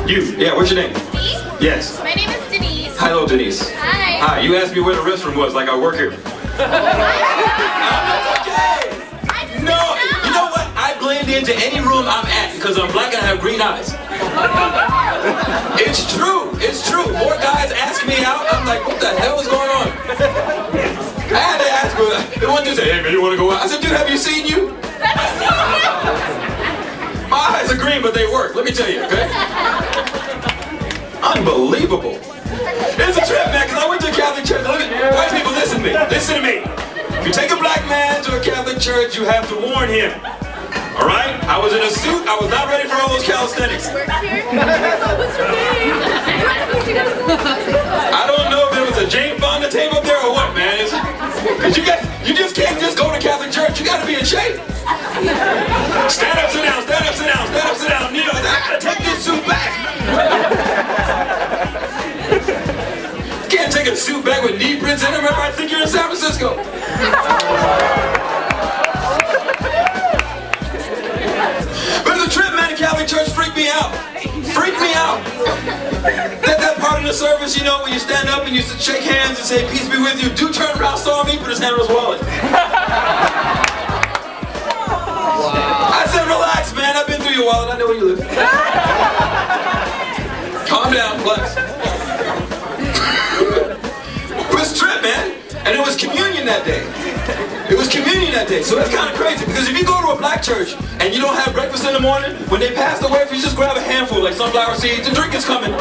You. Yeah, what's your name? Me? Yes. My name is Denise. Hello, Denise. Hi. Hi, you asked me where the restroom was, like I work here. No, you know what? I blend into any room I'm at because I'm black and I have green eyes. It's true. It's true. More guys ask me out. I'm like, what the hell is going on? I had to ask her. The one dude said, hey man, you want to go out? I said, dude, have you seen you? My eyes are green, but they work. Let me tell you, okay? Unbelievable. It's a trip, man, because I went to a Catholic church. Look at white people, listen to me. Listen to me. If you take a black man to a Catholic church, you have to warn him. All right? I was in a suit. I was not ready for all those calisthenics. I don't know if there was a Jane Fonda tape up there or what, man. Because you just can't just go to Catholic church. You got to be in shape. Stand up, sit down, stand up, sit down, stand up, sit down. You know, I got to take this suit back. You can't take a suit back with knee prints in it. Remember, I think you're in San Francisco. But it's a trip, man. The Catholic church freaked me out. Freaked me out. That part of the service, you know, when you stand up and you shake hands and say, peace be with you. Dude turned around, saw me, put his hand on his wallet. I said, relax, man. I've been through your wallet. I know where you live. Calm down, relax. It was a trip, man. And it was communion that day. It was communion that day. So that's kind of crazy. Because if you go to a black church and you don't have breakfast in the morning, when they pass the wafer, you just grab a handful like sunflower seeds. The drink is coming.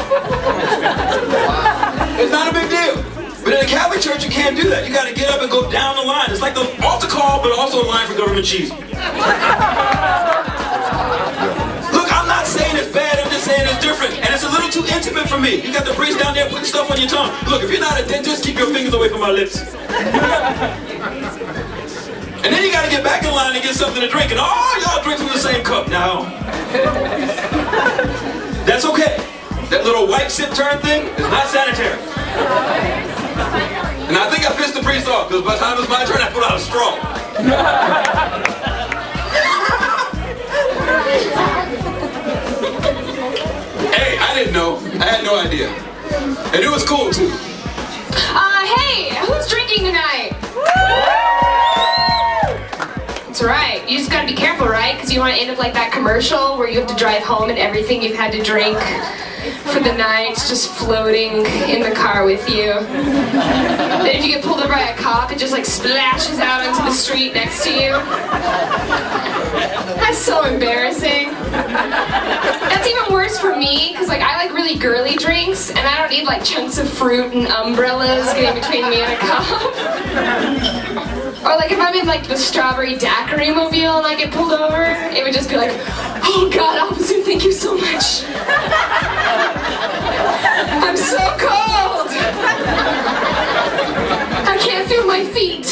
It's not a big deal. But in a Catholic church, you can't do that. You got to get up and go down the line. It's like the altar call, but also a line for government cheese. Look, I'm not saying it's bad. I'm just saying it's different. And it's a little too intimate for me. You got the priest down there putting stuff on your tongue. Look, if you're not a dentist, keep your fingers away from my lips. And then you got to get back in line and get something to drink. And y'all drink from the same cup. Now, that's okay. That little wipe, sip, turn thing is not sanitary. And I think I pissed the priest off, because by the time it was my turn, I put out a straw. Hey, I didn't know. I had no idea. And it was cool, too. Hey, who's drinking tonight? That's right. You just gotta be careful, right? Because you want to end up like that commercial where you have to drive home and everything you've had to drink for the night just floating in the car with you. Then if you get pulled over by a cop, it just like splashes out onto the street next to you. That's so embarrassing. That's even worse for me, because like I like really girly drinks, and I don't need like chunks of fruit and umbrellas getting between me and a cop. Or like if I'm in like the strawberry daiquiri mobile and I get pulled over, it would just be like, oh God, officer, thank you so much. I'm so cold. I can't feel my feet.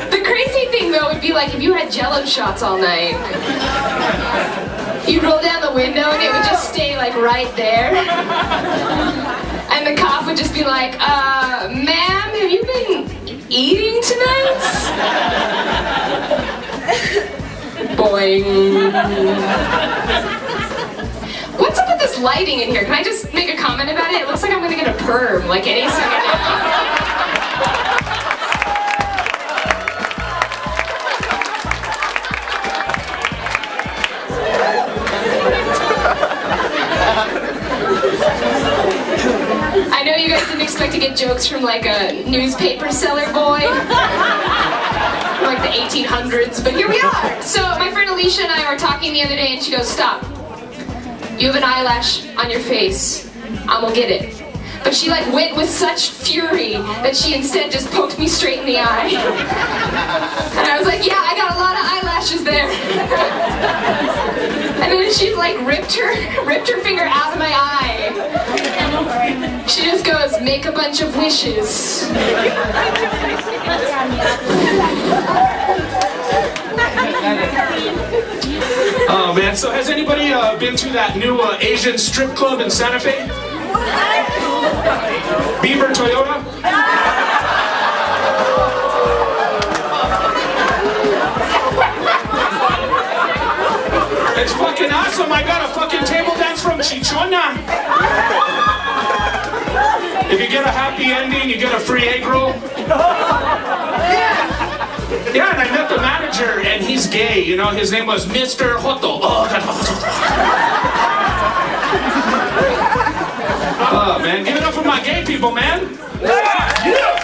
The crazy thing though would be like if you had Jello shots all night. You'd roll down the window and it would just stay like right there. And the cop would just be like, ma'am, have you been eating tonight? Boing. What's up with this lighting in here? Can I just make a comment about it? It looks like I'm gonna get a perm like any second now. I know you guys didn't expect to get jokes from like a newspaper seller boy. Like the 1800s, but here we are. So my friend Alicia and I were talking the other day and she goes, stop. You have an eyelash on your face. I'm gonna get it. But she like went with such fury that she instead just poked me straight in the eye. And I was like, yeah, I got a lot of eyelashes there. And then she like ripped her finger out of my eye. She just goes, make a bunch of wishes. Oh man, so has anybody been to that new Asian strip club in Santa Fe? Beaver Toyota? It's fucking awesome. I got a fucking chichona. If you get a happy ending, you get a free egg roll. Yeah, and I met the manager, and he's gay, you know, his name was Mr. Joto. Oh, man, give it up for my gay people, man. Yeah.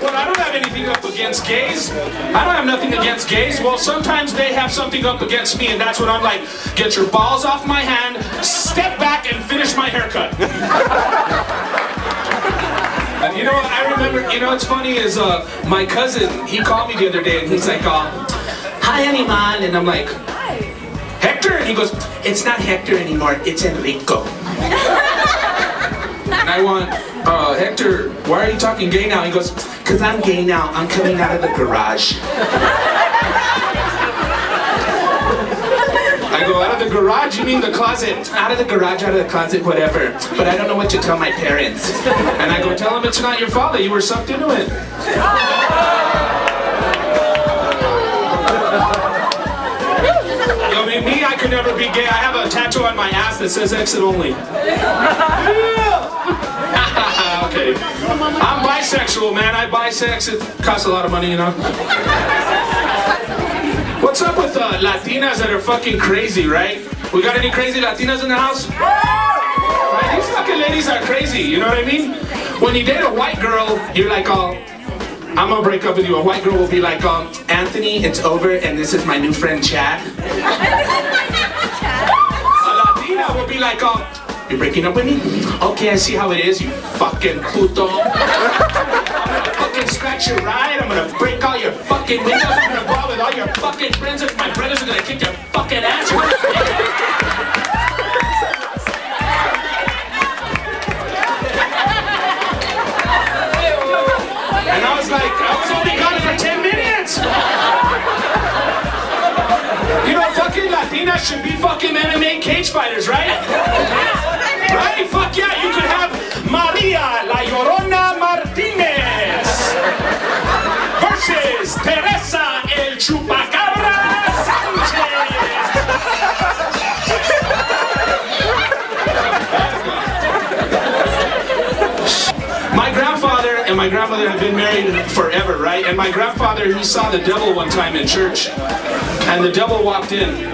Well, I don't have anything up against gays. I don't have nothing against gays. Well, sometimes they have something up against me, and that's when I'm like, get your balls off my hand, step back, and finish my haircut. You know what, I remember, you know what's funny is my cousin, he called me the other day and he's like, hi Animal, and I'm like, Hector? And he goes, it's not Hector anymore, it's Enrico. And I want, Hector, why are you talking gay now? He goes, because I'm gay now, I'm coming out of the garage. I go, out of the garage? You mean the closet? Out of the garage, out of the closet, whatever. But I don't know what to tell my parents. And I go, tell them it's not your fault that you were sucked into it. Yo, me, I could never be gay. I have a tattoo on my ass that says exit only. Okay. I'm bisexual, man. I bisex. It costs a lot of money, you know. What's up with Latinas that are fucking crazy, right? We got any crazy Latinas in the house? Right? These fucking ladies are crazy, you know what I mean? When you date a white girl, you're like, I'm gonna break up with you. A white girl will be like, Anthony, it's over, and this is my new friend Chad. A Latina will be like, you're breaking up with me? Okay, I see how it is, you fucking puto. I'm gonna fucking scratch your ride, I'm gonna break all your fucking windows, I'm gonna go out with all your fucking friends, and my brothers are gonna kick your fucking ass. And I was like, I was only gone for 10 minutes! You know, fucking Latinas should be fucking MMA cage fighters, right? Right? Fuck yeah, you could have Maria La Llorona Martinez versus Teresa El Chupacabra Sanchez. My grandfather and my grandmother have been married forever, right? And my grandfather, he saw the devil one time in church, and the devil walked in.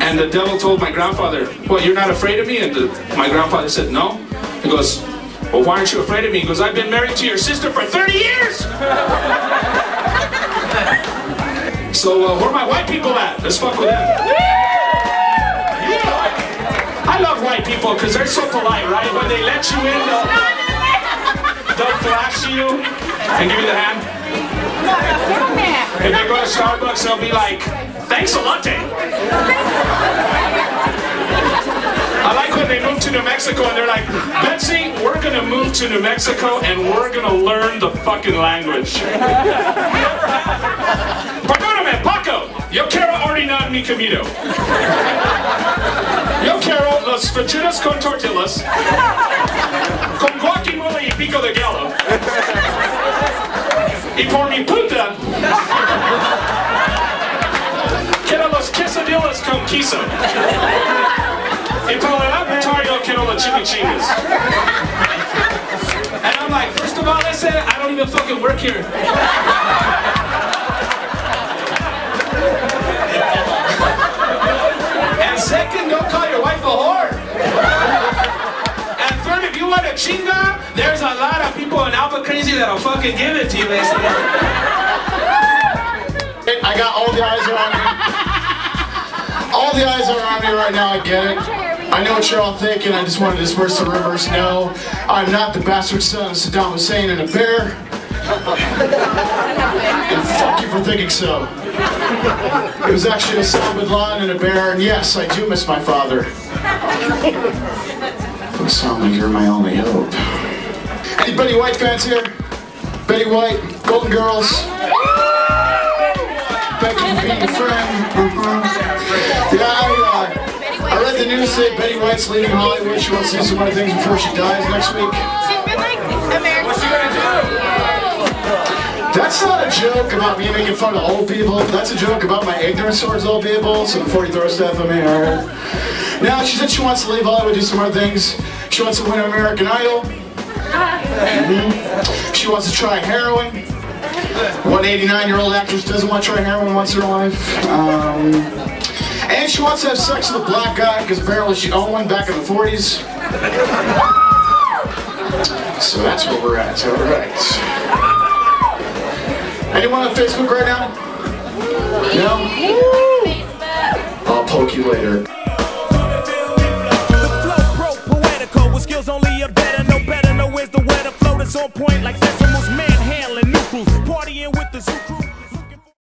And the devil told my grandfather, what, you're not afraid of me? And my grandfather said, no. He goes, well, why aren't you afraid of me? He goes, I've been married to your sister for 30 years! So, where are my white people at? Let's fuck with them. Yeah! I love white people because they're so polite, right? When they let you in, they'll flash you and give you the hand. If they go to Starbucks, they'll be like, thanks a latte. I like when they move to New Mexico and they're like, Betsy, we're gonna move to New Mexico and we're gonna learn the fucking language. Perdóname, Paco, yo quiero orinar mi comido. Yo quiero los fajitas con tortillas, con guacamole y pico de gallo. Y por mi puta, quiero los quesadillas con queso. Y por el apertario quiero los chimichangas. And I'm like, first of all, I said, I don't even fucking work here. And second, don't call your wife a whore. And third, if you want a chinga, there's a lot of people in Albuquerque that'll fucking give it to you, basically. I got all the eyes around me. All the eyes are around me right now, I get it. I know what you're all thinking, I just wanted to disperse the rumors. No, I'm not the bastard son of Saddam Hussein and a bear. And fuck you for thinking so. It was actually Osama bin Laden and a bear, and yes, I do miss my father. Osama, you're my only hope. Any Betty White fans here? Betty White, Golden Girls. Thank you for being a friend. Yeah, I read the news today. Betty White's leaving Hollywood. She wants to do some other things before she dies next week. She's been like American. What's she gonna do? That's not a joke about me making fun of old people. That's a joke about my ignorance towards old people. So before you throw stuff at me, alright? Now, she said she wants to leave Hollywood, do some other things. She wants to win American Idol. She wants to try heroin. What 89-year-old actress doesn't want to try heroin once in her life? And she wants to have sex with a black guy because apparently she owned one back in the 40s. So that's where we're at, alright. Anyone on Facebook right now? No? I'll poke you later. The flow pro-poetical with skills only a better, no better, no where's the weather flow that's on point like decimals, manhandling new crews, partying with the zoo crew.